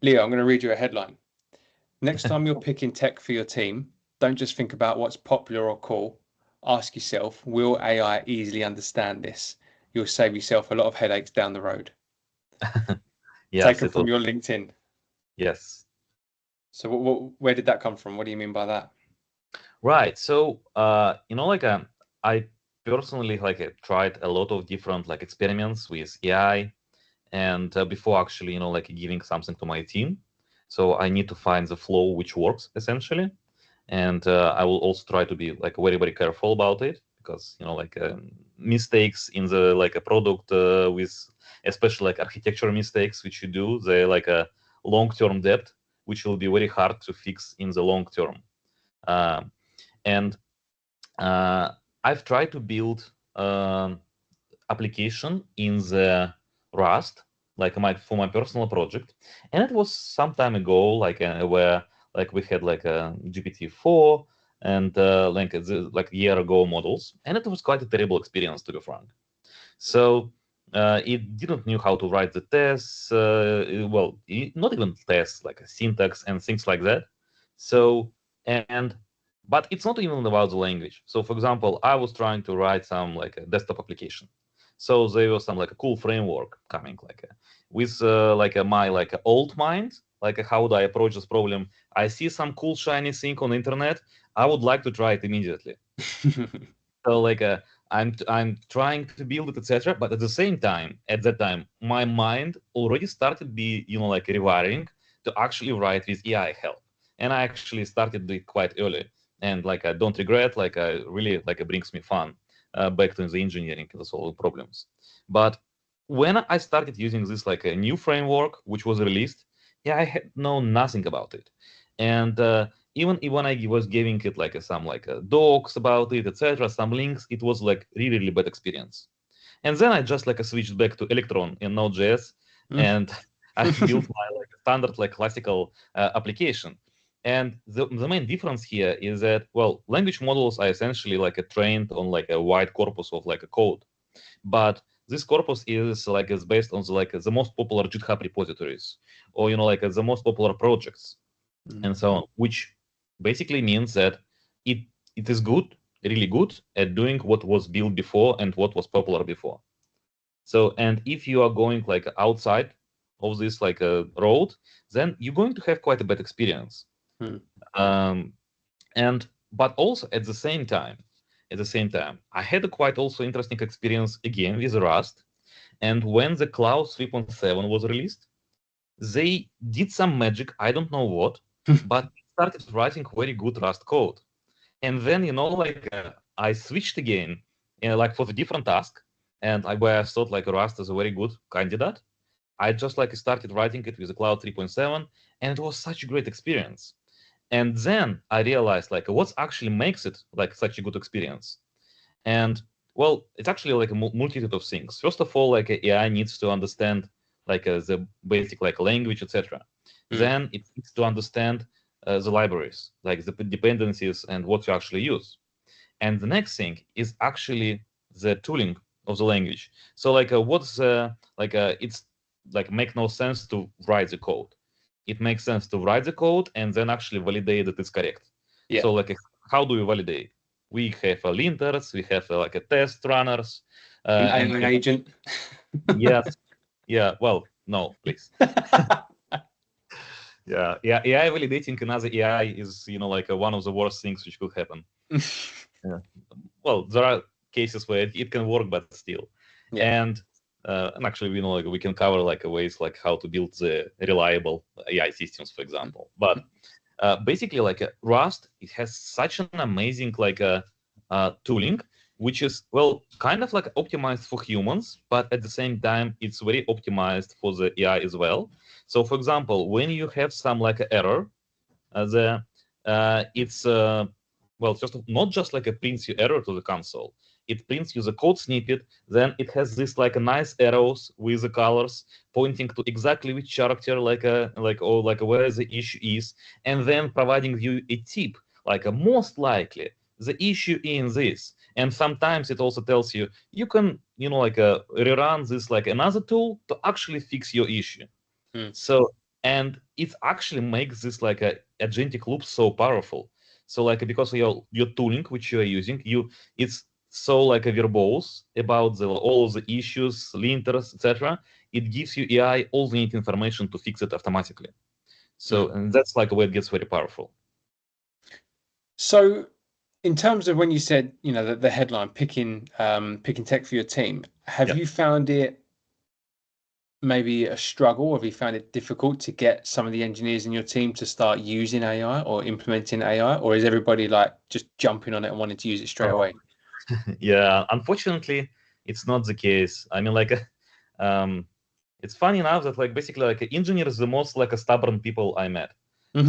Leo, I'm going to read you a headline. Next time you're picking tech for your team, don't just think about what's popular or cool. Ask yourself, will AI easily understand this? You'll save yourself a lot of headaches down the road. Yes, Taken from your LinkedIn. Yes. So where did that come from? What do you mean by that? Right. So, I personally tried a lot of different experiments with AI, and before actually, giving something to my team. So I need to find the flow which works essentially, and I will also try to be very, very careful about it because mistakes in the a product with especially architecture mistakes which you do, they a long-term debt which will be very hard to fix in the long term. And I've tried to build application in the Rust, for my personal project, and it was some time ago, where we had a GPT-4 and a year ago models, and it was quite a terrible experience, to be frank. So it didn't know how to write the tests, not even tests, a syntax and things like that. So but it's not even about the language. So for example, I was trying to write some a desktop application. So there was some a cool framework coming with my old mind, how do I approach this problem? I see some cool shiny thing on the internet. I would like to try it immediately. So I'm trying to build it, etc. But at that time, my mind already started be rewiring to actually write with AI help, and I actually started it quite early. And I don't regret. Really it brings me fun back to the engineering and solving problems. But when I started using this a new framework which was released, yeah, I had known nothing about it, and even when I was giving it some docs about it, etc., some links, it was really, really bad experience. And then I just switched back to Electron in Node.js, and I built my standard classical application. And the main difference here is that, well, language models are essentially trained on a wide corpus of a code, but this corpus is is based on the most popular GitHub repositories, or the most popular projects, and so on, which basically means that it is good, really good at doing what was built before and what was popular before. So, and if you are going outside of this road, then you're going to have quite a bad experience. But also at the same time, I had a quite also interesting experience again with Rust. And when the Cloud 3.7 was released, they did some magic, I don't know what, but started writing very good Rust code. And then, I switched again, for the different task, and where I thought Rust is a very good candidate. I just started writing it with the Cloud 3.7, and it was such a great experience. And then I realized what actually makes it such a good experience. And well, it's actually a multitude of things. First of all, AI needs to understand the basic language, etc. Then it needs to understand the libraries, the dependencies and what you actually use. And the next thing is actually the tooling of the language. So what's it's make no sense to write the code. It makes sense to write the code and then actually validate that it's correct. Yeah. So how do we validate? We have linters, we have a test runners, an agent. Yes. Yeah. Well, no, please. Yeah. AI validating another AI is one of the worst things which could happen. Yeah. Well, there are cases where it can work, but still. Yeah. And actually, we can cover ways how to build the reliable AI systems, for example. But basically, Rust, it has such an amazing tooling, which is kind of optimized for humans, but at the same time, it's very optimized for the AI as well. So, for example, when you have some error, it's not just a prints you error to the console. It prints you the code snippet. Then it has this nice arrows with the colors pointing to exactly which character where the issue is, and then providing you a tip most likely the issue in this. And sometimes it also tells you can rerun this another tool to actually fix your issue. So, and it actually makes this like a agentic loop so powerful. So like because your tooling which you are using, it's so like a verbose about all of the issues, linters, etc. It gives you AI all the needed information to fix it automatically. So and that's like where it gets very powerful. So, in terms of when you said, the headline picking tech for your team, have Yeah. you found it maybe a struggle? Have you found it difficult to get some of the engineers in your team to start using AI or implementing AI, or is everybody like just jumping on it and wanting to use it straight away? Yeah, unfortunately, it's not the case. I mean, like, it's funny enough that like basically like engineers is the most like a stubborn people I met.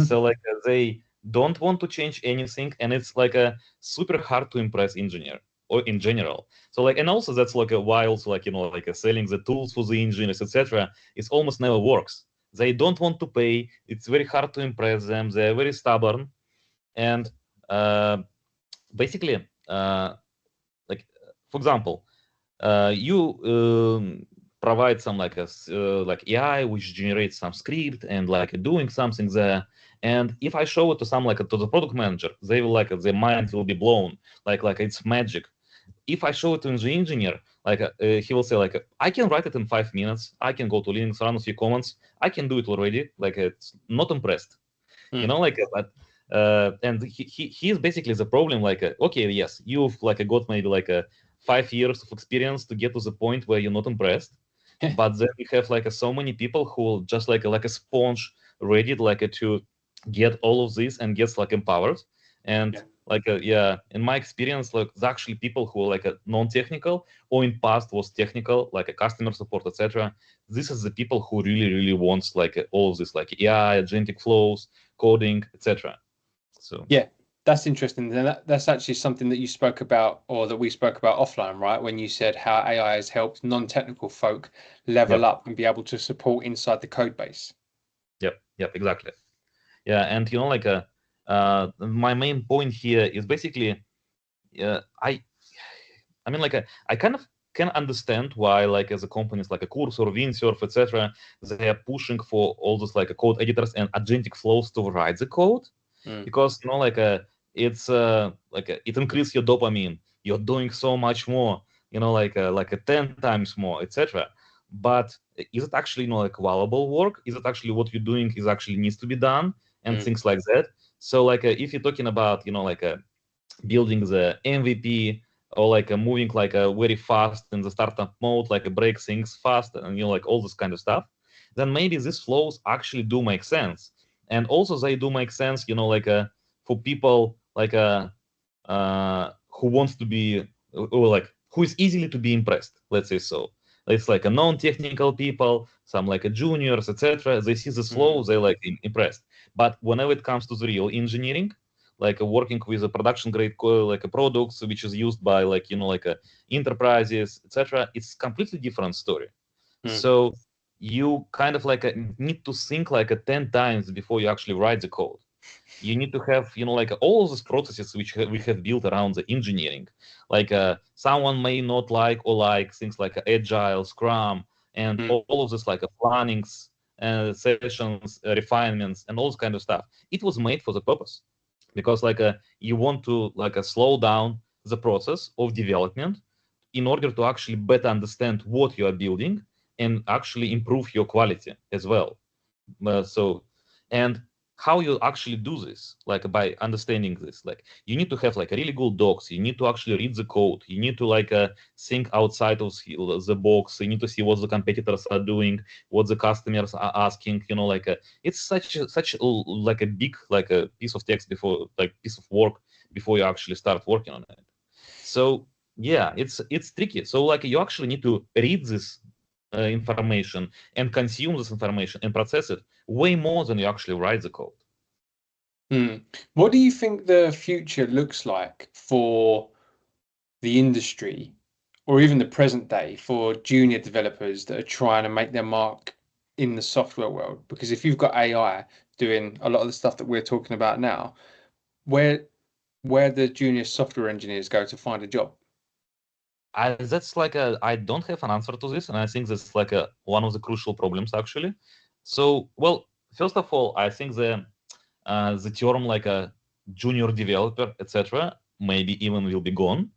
So like they don't want to change anything, and it's like a super hard to impress engineer or in general. So like, and also that's like a while, so like like selling the tools for the engineers, etc. It almost never works. They don't want to pay. It's very hard to impress them. They're very stubborn, and basically, like for example, you provide some like like AI which generates some script and like doing something there. And if I show it to some like to the product manager, they will like their mind will be blown, like it's magic. If I show it to the engineer, like he will say like I can write it in 5 minutes. I can go to Linux, run a few commands. I can do it already. Like it's not impressed, like but. And he is basically the problem. Like, okay, yes, you've like got maybe like a 5 years of experience to get to the point where you're not impressed, but then you have like so many people who will just like a sponge ready like to get all of this and gets like empowered. And like yeah, in my experience, like there's actually people who are like a non-technical or in past was technical, like a customer support, etc. This is the people who really wants like all of this like AI, agentic flows, coding, etc. So Yeah, that's interesting. And that's actually something that you spoke about, or that we spoke about offline, right? When you said how AI has helped non-technical folk level yep, up and be able to support inside the code base. yep, exactly. Yeah, and like my main point here is basically I mean like I kind of can understand why like as a companies like a Cursor, Windsurf, etc. They are pushing for all those like code editors and agentic flows to write the code because like it's like it increases your dopamine. You're doing so much more, like a 10 times more, etc. But is it actually like valuable work? Is it actually what you're doing is actually needs to be done and things like that? So like if you're talking about like building the MVP or like moving like very fast in the startup mode, like break things fast and like all this kind of stuff, then maybe these flows actually do make sense. And also they do make sense, like for people like who wants to be or like who is easily to be impressed, let's say so. It's like a non-technical people, some like a juniors, etc. They see this flow, they like impressed. But whenever it comes to the real engineering, like working with a production grade like a products which is used by like like enterprises, etc. It's completely different story. So you kind of like need to think like 10 times before you actually write the code. You need to have like all of these processes which we have built around the engineering. Like someone may not like or like things like agile, scrum, and all of this like plannings, sessions, refinements, and all this kind of stuff. It was made for the purpose because like you want to like slow down the process of development in order to actually better understand what you are building and actually improve your quality as well. So and how you actually do this, like by understanding this, like you need to have like a really good docs, you need to actually read the code, you need to like think outside of the box, you need to see what the competitors are doing, what the customers are asking, like it's like a big like a piece of text before like piece of work before you actually start working on it. So yeah, it's tricky. So like you actually need to read this information and consume this information and process it way more than you actually write the code. What do you think the future looks like for the industry, or even the present day, for junior developers that are trying to make their mark in the software world? Because if you've got AI doing a lot of the stuff that we're talking about now, where the junior software engineers go to find a job? That's like I don't have an answer to this, and I think that's like one of the crucial problems actually. So, well, first of all, I think the term like a junior developer, etc., maybe even will be gone.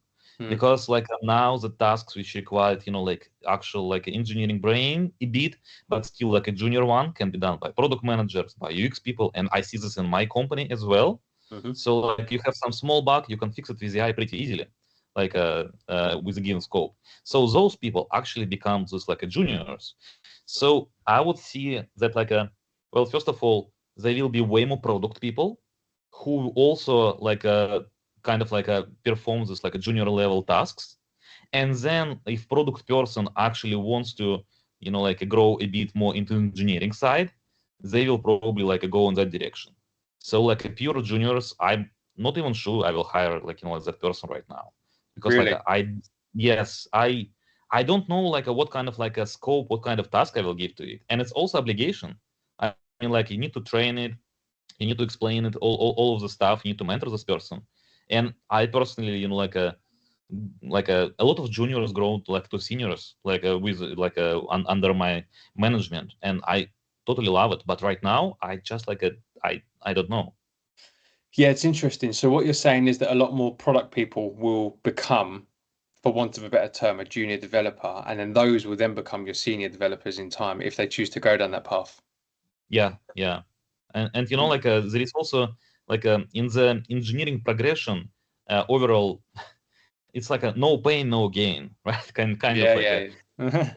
Because like now the tasks which required, like actual like engineering brain a bit, but still like a junior one can be done by product managers, by UX people, and I see this in my company as well. So like you have some small bug, you can fix it with AI pretty easily, like with a given scope. So those people actually become just like a juniors. So I would see that like well, first of all, there will be way more product people who also like kind of like perform this like a junior level tasks. And then if product person actually wants to, like grow a bit more into engineering side, they will probably like go in that direction. So like a pure juniors, I'm not even sure I will hire like that person right now, because Really? like yes, I don't know like what kind of like a scope, what kind of task I will give to it, and it's also obligation. I mean, like you need to train it, you need to explain it, all of the stuff. You need to mentor this person. And I personally, like a lot of juniors grow to like to seniors, like with like under my management, and I totally love it. But right now, I just like I don't know. Yeah, it's interesting. So what you're saying is that a lot more product people will become, for want of a better term, a junior developer, and then those will then become your senior developers in time if they choose to go down that path. Yeah, yeah, and like there is also like in the engineering progression overall, it's like a no pain no gain, right? Kind of Yeah, like a yeah.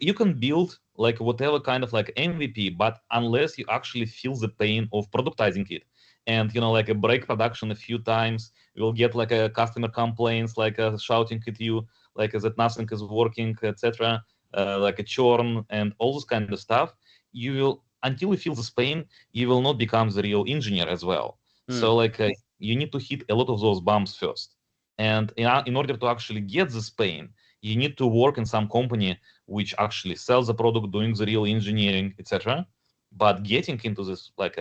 you can build like whatever kind of like MVP, but unless you actually feel the pain of productizing it, and like a break production a few times, you'll get like a customer complaints, like shouting at you, like that nothing is working, etc., like a churn and all this kind of stuff. You will, until you feel this pain, you will not become the real engineer as well. So like you need to hit a lot of those bumps first, and in order to actually get this pain, you need to work in some company which actually sells the product, doing the real engineering, etc. But getting into this, like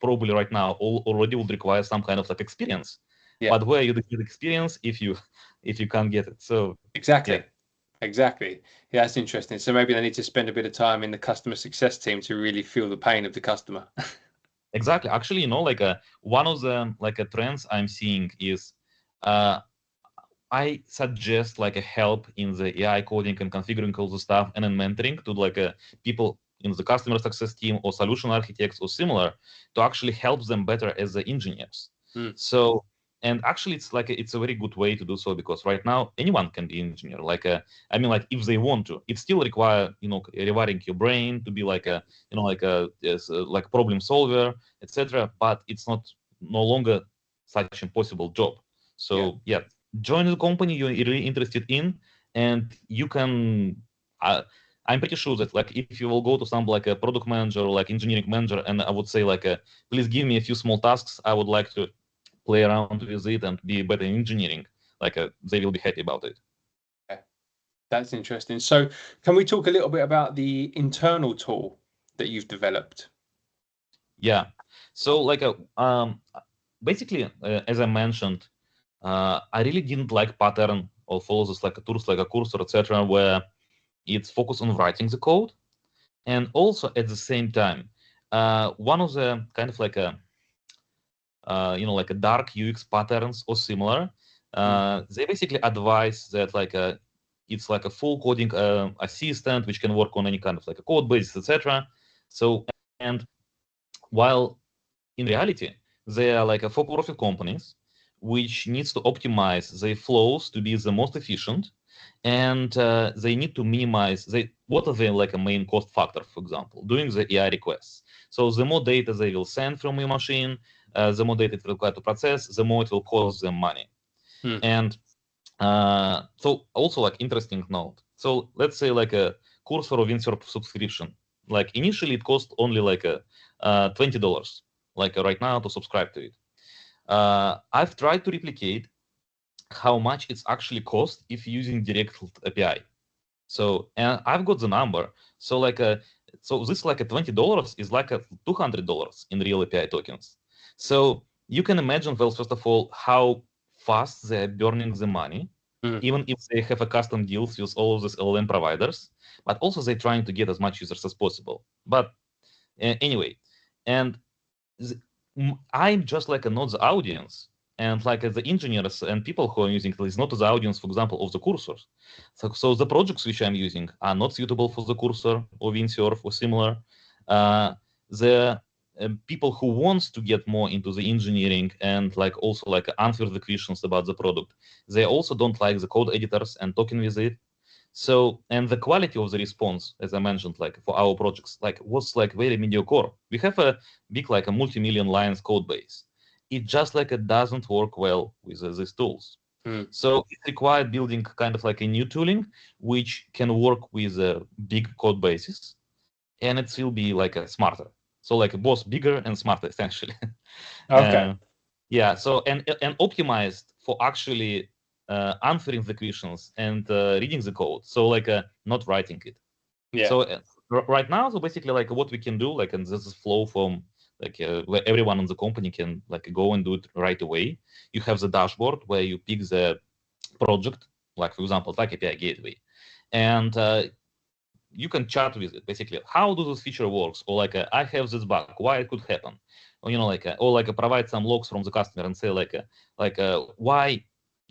probably right now, already would require some kind of like experience. Yeah. But where you get experience if you can't get it? So Exactly. yeah, Exactly. Yeah, that's interesting. So maybe they need to spend a bit of time in the customer success team to really feel the pain of the customer. exactly. Actually, like one of the like trends I'm seeing is uh, I suggest like a help in the AI coding and configuring all the stuff, and then mentoring to like people in the customer success team or solution architects or similar, to actually help them better as the engineers. So, and actually it's like it's a very good way to do so, because right now anyone can be engineer. Like I mean, like if they want to, it still require rewiring your brain to be like a like a yes, like problem solver, etc. But it's not no longer such impossible job. So yeah, join the company you're really interested in, and you can I'm pretty sure that like if you will go to some like a product manager or like engineering manager, and I would say like please give me a few small tasks, I would like to play around with it and be better in engineering, like they will be happy about it. That's interesting. So can we talk a little bit about the internal tool that you've developed? Yeah, so like basically as I mentioned, I really didn't like pattern or follow this like a tools like a cursor, etc., where it's focused on writing the code, and also at the same time, one of the kind of like a like a dark UX patterns or similar, they basically advise that like it's like a full coding assistant which can work on any kind of like a code base, etc. So, and while in reality they are like a for-profit companies which needs to optimize their flows to be the most efficient, and they need to minimize what are the like a main cost factor, for example, doing the AI requests. So the more data they will send from your machine, the more data it will require to process, the more it will cost them money. And so also like interesting note. So let's say like a Cursor or Windsurf subscription. Like initially it cost only like a $20, like right now to subscribe to it. I've tried to replicate how much it's actually cost if using direct API. So and I've got the number. So like so this like a $20 is like a $200 in real API tokens. So you can imagine, well, first of all, how fast they're burning the money, even if they have a custom deals with all of these LLM providers, but also they're trying to get as much users as possible. But Anyway, and I'm just like not the audience, and like the engineers and people who are using it is not the audience, for example, of the cursors. So the projects which I'm using are not suitable for the cursor or windsurf or similar. The people who wants to get more into the engineering and like also like answer the questions about the product, they also don't like the code editors and talking with it. So, and the quality of the response, as I mentioned, like for our projects, like was like very mediocre. We have a big, like a multi-million lines code base. It just like it doesn't work well with these tools. So it required building kind of like a new tooling, which can work with big code bases, and it will be like a smarter. So like both bigger and smarter, essentially. Okay. Yeah. So and optimized for actually answering the questions and reading the code. So like not writing it. Yeah. So right now, so basically like what we can do, like, and this is flow from like where everyone in the company can like go and do it right away. You have the dashboard where you pick the project, like for example, like API gateway, and you can chat with it. Basically, how do this feature works, or like I have this bug, why it could happen, or or like provide some logs from the customer and say like why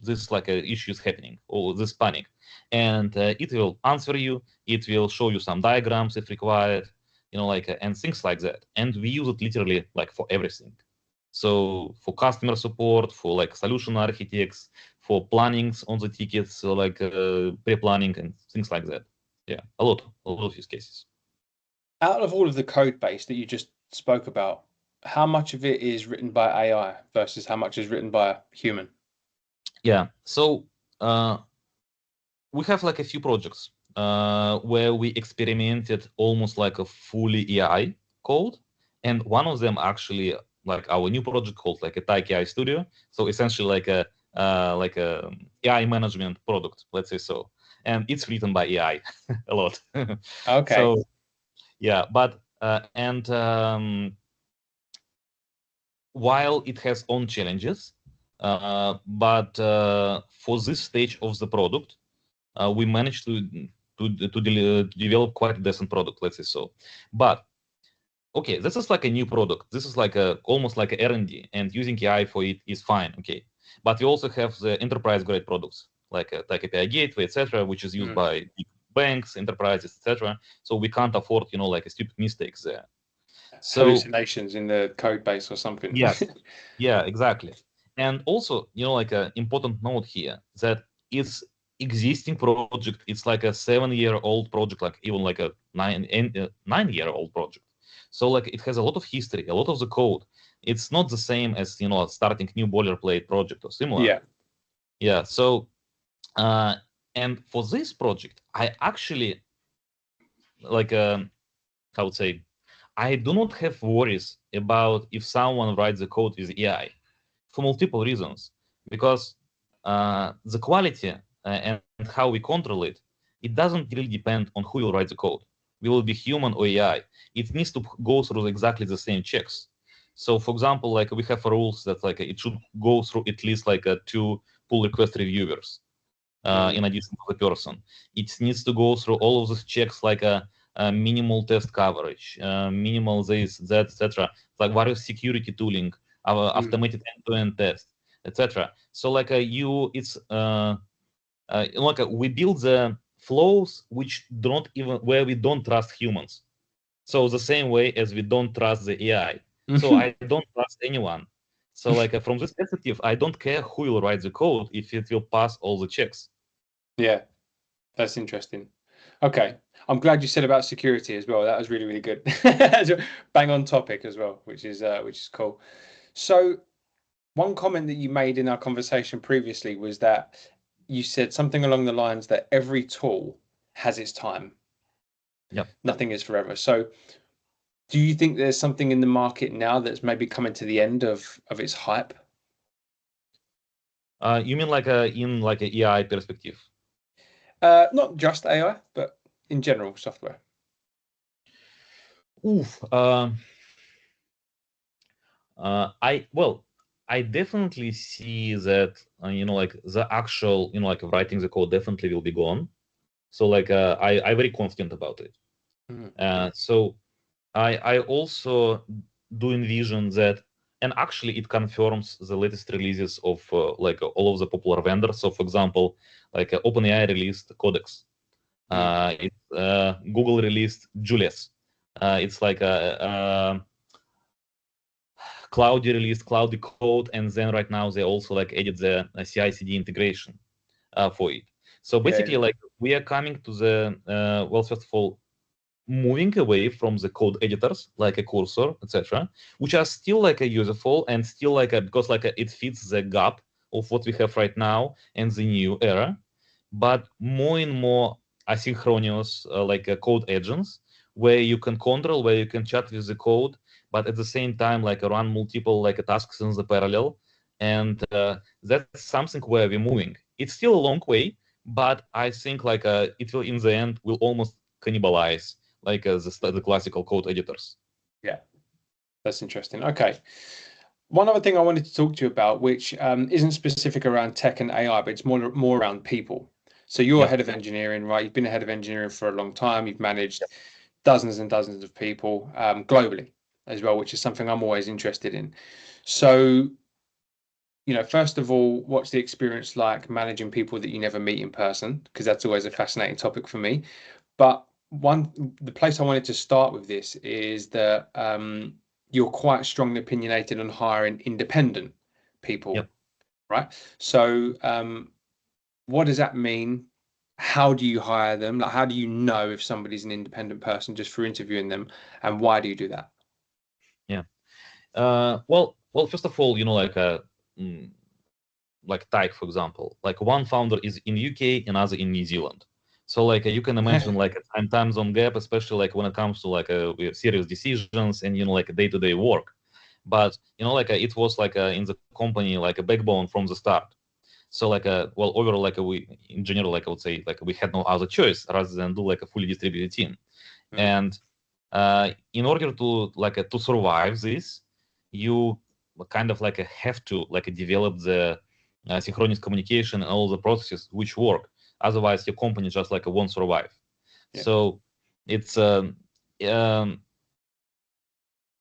this like issue is happening or this panic, and it will answer you. It will show you some diagrams if required, and things like that. And we use it literally like for everything. So for customer support, for like solution architects, for plannings on the tickets, so like pre-planning and things like that. Yeah, a lot of use cases. Out of all of the code base that you just spoke about, how much of it is written by AI versus how much is written by a human? Yeah, so we have like a few projects where we experimented almost like a fully AI code, and one of them actually like our new project called like a Tyke AI Studio. So essentially like a AI management product, let's say so, and it's written by AI a lot. Okay. So yeah, but and while it has own challenges, but for this stage of the product, we managed to develop quite a decent product, let's say so. But okay, this is like a new product. This is like a almost like a R&D, and using AI for it is fine. Okay, but we also have the enterprise grade products like API Gateway, etc., which is used by big banks, enterprises, etc. So we can't afford, like a stupid mistakes there. So Hallucinations in the code base or something. yes, yeah, exactly. And also, like an important note here that it's existing project. It's like a 7-year-old project, like even like a 9-year-old project. So like it has a lot of history, a lot of the code. It's not the same as starting new boilerplate project or similar. Yeah. Yeah. So uh, and for this project, I actually like I would say I do not have worries about if someone writes the code with AI for multiple reasons. Because the quality and how we control it, it doesn't really depend on who will write the code. Will it be human or AI? It needs to go through exactly the same checks. So, for example, like we have rules that like it should go through at least like 2 pull request reviewers in addition to the person. It needs to go through all of those checks like a minimal test coverage, minimal this, that, etc. Like various security tooling, automated end-to-end test, etc. So like it's like we build the flows which don't even where we don't trust humans. So the same way as we don't trust the AI. So I don't trust anyone. So like from this perspective, I don't care who will write the code if it will pass all the checks. Yeah, that's interesting. Okay. I'm glad you said about security as well. That was really, really good. Bang on topic as well, which is cool. So one comment that you made in our conversation previously was that you said something along the lines that every tool has its time. Yeah. Nothing is forever. So do you think there's something in the market now that's maybe coming to the end of its hype? You mean like in like a AI perspective? Not just AI, but in general software. Oof. I definitely see that like the actual like writing the code definitely will be gone. So like I'm very confident about it. So I also do envision that, and actually it confirms the latest releases of like all of the popular vendors. So, for example, like OpenAI released Codex. Google released Julius. It's like a Cloudy released Cloudy Code, and then right now they also like added the CI/CD integration for it. So basically, like we are coming to the well, first of all, moving away from the code editors like a Cursor, etc., which are still like a useful and still like a, because like it fits the gap of what we have right now and the new era, but more and more asynchronous like code agents where you can control, where you can chat with the code, but at the same time like run multiple like tasks in the parallel, and that's something where we're moving. It's still a long way, but I think like it will in the end will almost cannibalize like the classical code editors. Yeah, that's interesting. Okay. One other thing I wanted to talk to you about, which isn't specific around tech and AI, but it's more around people. So you're a Yep. head of engineering, right? You've been a head of engineering for a long time. You've managed Yep. dozens and dozens of people globally as well, which is something I'm always interested in. So, first of all, what's the experience like managing people that you never meet in person? Because that's always a fascinating topic for me. But the place I wanted to start with this is that you're quite strongly opinionated on hiring independent people, Yep. right? So, what does that mean? How do you hire them? Like, how do you know if somebody's an independent person just for interviewing them, and why do you do that? Yeah. Well, first of all, mm, like Tyke, for example, like one founder is in UK, another in New Zealand. So like you can imagine like a time zone gap, especially like when it comes to like serious decisions and like day-to-day work. But like it was like in the company like a backbone from the start. So like well overall like we in general like I would say like we had no other choice rather than do like a fully distributed team. Mm, And in order to like to survive this, you kind of like have to like develop the synchronous communication and all the processes which work. Otherwise, your company just like won't survive. yeah, So it's um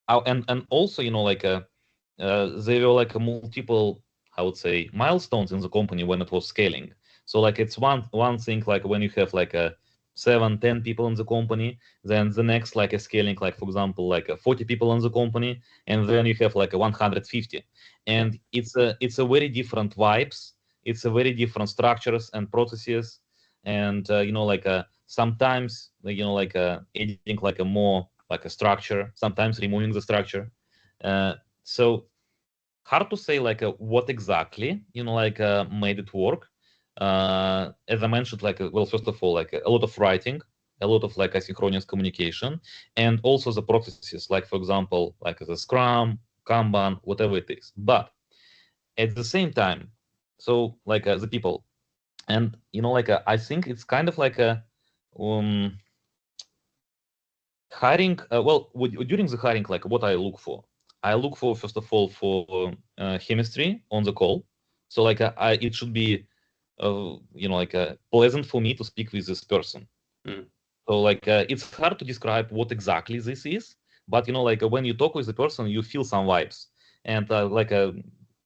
and also like there were like multiple, I would say, milestones in the company when it was scaling. So like it's one thing like when you have like a 7, 10 people in the company, then the next like a scaling like for example like 40 people in the company, and then you have like a 150, yeah, and it's a very different vibes, it's a very different structures and processes, and like sometimes like adding like a more like a structure, sometimes removing the structure. So hard to say like what exactly like made it work. As I mentioned, like well, first of all, like a lot of writing, a lot of like asynchronous communication, and also the processes, like for example, like the Scrum, Kanban, whatever it is. But at the same time, so like the people, and like I think it's kind of like a um, hiring. Well, during the hiring, like what I look for. I look for first of all for chemistry on the call. So like it should be like pleasant for me to speak with this person. mm, So like it's hard to describe what exactly this is, but like when you talk with the person, you feel some vibes, and like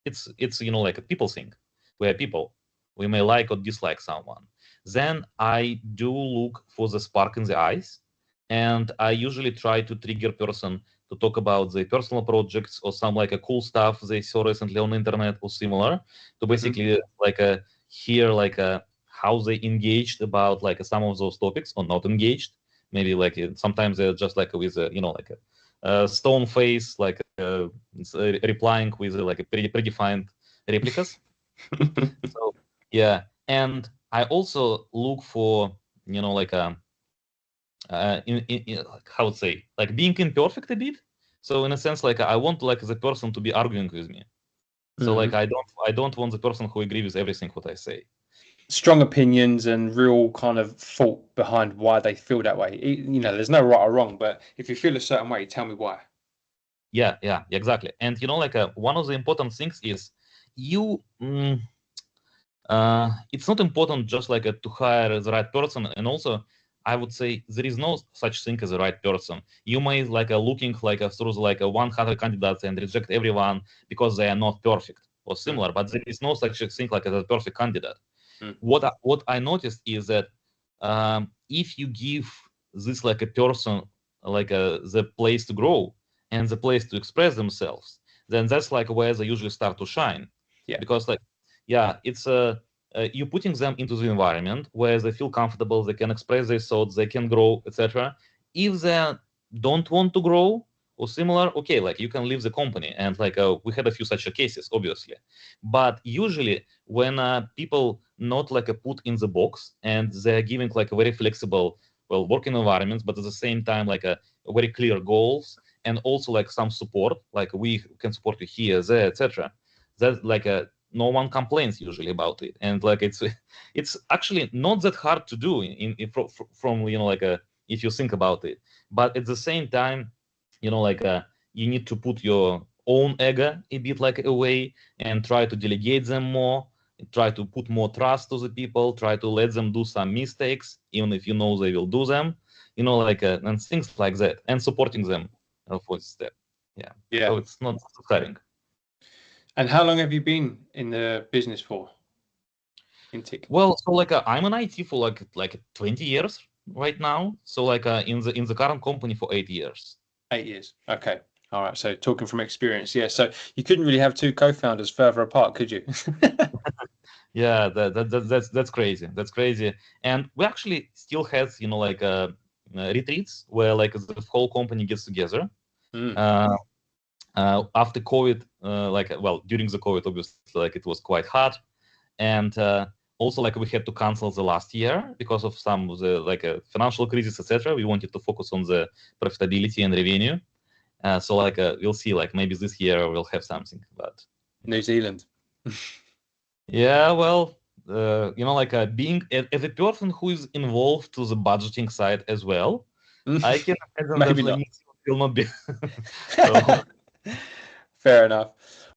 it's like a people thing. We're people. We may like or dislike someone. Then I do look for the spark in the eyes, and I usually try to trigger person to talk about their personal projects or some like a cool stuff they saw recently on the internet or similar, to mhm. basically like hear like how they engaged about like some of those topics or not engaged. Maybe like sometimes they're just like with like a stone face, like replying with like a predefined replicas. So yeah, and I also look for like a like, how would say like being imperfect a bit. So in a sense, like I want like the person to be arguing with me. So like Mhm. I don't want the person who agrees with everything what I say. Strong opinions and real kind of thought behind why they feel that way. There's no right or wrong, but if you feel a certain way, tell me why. Yeah, exactly. And like one of the important things is you. It's not important just like to hire the right person, and also I would say there is no such thing as a right person. You may looking through 100 candidates and reject everyone because they are not perfect or similar, but there is no such thing like as a perfect candidate. What I noticed is that if you give this a person the place to grow and the place to express themselves, then that's where they usually start to shine. Yeah. Because it's you're putting them into the environment where they feel comfortable, they can express their thoughts, they can grow, etc. If they don't want to grow or similar, okay, you can leave the company. And we had a few such cases, obviously. But usually when people not put in the box and they're giving a very flexible, working environments, but at the same time a very clear goals, and also some support, we can support you here, there, etc. That's no one complains usually about it, and it's actually not that hard to do from if you think about it. But at the same time, you need to put your own ego a bit away and try to delegate them more, try to put more trust to the people, try to let them do some mistakes even if you know they will do them, and things like that, and supporting them for this step. Yeah. So it's not tiring. And how long have you been in the business for? Well, so I'm in IT for 20 years right now. So in the current company for 8 years. 8 years. Okay. All right. So talking from experience, yeah. So you couldn't really have two co-founders further apart, could you? Yeah, that's crazy. That's crazy. And we actually still have retreats where the whole company gets together. After COVID, during the COVID, obviously, it was quite hard, and also we had to cancel the last year because of some of the financial crisis, etc. We wanted to focus on the profitability and revenue. So we'll see, maybe this year we'll have something. But New Zealand. yeah, well, being as a person who is involved to the budgeting side as well, I can imagine Maybe that not. will not be. So. Fair enough.